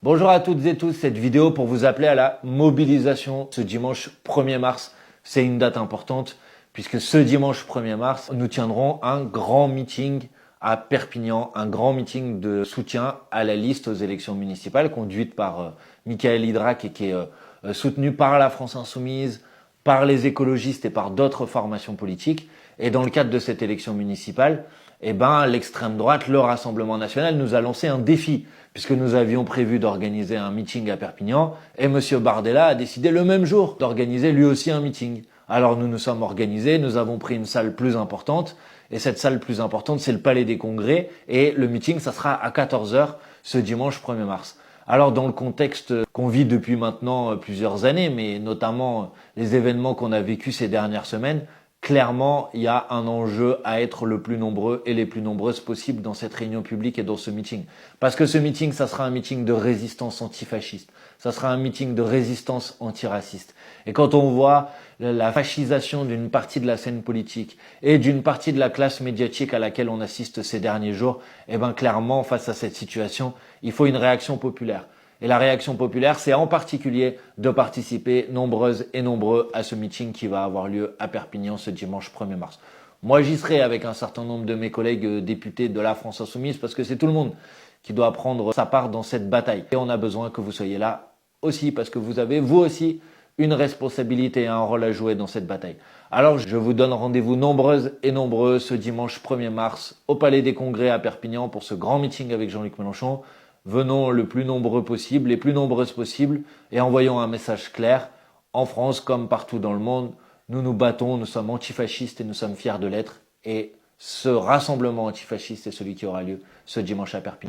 Bonjour à toutes et tous, cette vidéo pour vous appeler à la mobilisation ce dimanche 1er mars. C'est une date importante puisque ce dimanche 1er mars, nous tiendrons un grand meeting à Perpignan, un grand meeting de soutien à la liste aux élections municipales conduite par Michaël Idrac et qui est soutenue par la France Insoumise, par les écologistes et par d'autres formations politiques. Et dans le cadre de cette élection municipale, l'extrême droite, le Rassemblement national, nous a lancé un défi, puisque nous avions prévu d'organiser un meeting à Perpignan, et M. Bardella a décidé le même jour d'organiser lui aussi un meeting. Alors nous nous sommes organisés, nous avons pris une salle plus importante, et cette salle plus importante, c'est le Palais des Congrès, et le meeting, ça sera à 14 h ce dimanche 1er mars. Alors dans le contexte qu'on vit depuis maintenant plusieurs années, mais notamment les événements qu'on a vécus ces dernières semaines, clairement, il y a un enjeu à être le plus nombreux et les plus nombreuses possibles dans cette réunion publique et dans ce meeting. Parce que ce meeting, ça sera un meeting de résistance antifasciste. Ça sera un meeting de résistance antiraciste. Et quand on voit la fascisation d'une partie de la scène politique et d'une partie de la classe médiatique à laquelle on assiste ces derniers jours, clairement, face à cette situation, il faut une réaction populaire. Et la réaction populaire, c'est en particulier de participer nombreuses et nombreux à ce meeting qui va avoir lieu à Perpignan ce dimanche 1er mars. Moi, j'y serai avec un certain nombre de mes collègues députés de la France Insoumise parce que c'est tout le monde qui doit prendre sa part dans cette bataille. Et on a besoin que vous soyez là aussi parce que vous avez, vous aussi, une responsabilité et un rôle à jouer dans cette bataille. Alors, je vous donne rendez-vous nombreuses et nombreux ce dimanche 1er mars au Palais des Congrès à Perpignan pour ce grand meeting avec Jean-Luc Mélenchon. Venons le plus nombreux possible, les plus nombreuses possibles, et envoyons un message clair. En France, comme partout dans le monde, nous nous battons, nous sommes antifascistes et nous sommes fiers de l'être. Et ce rassemblement antifasciste est celui qui aura lieu ce dimanche à Perpignan.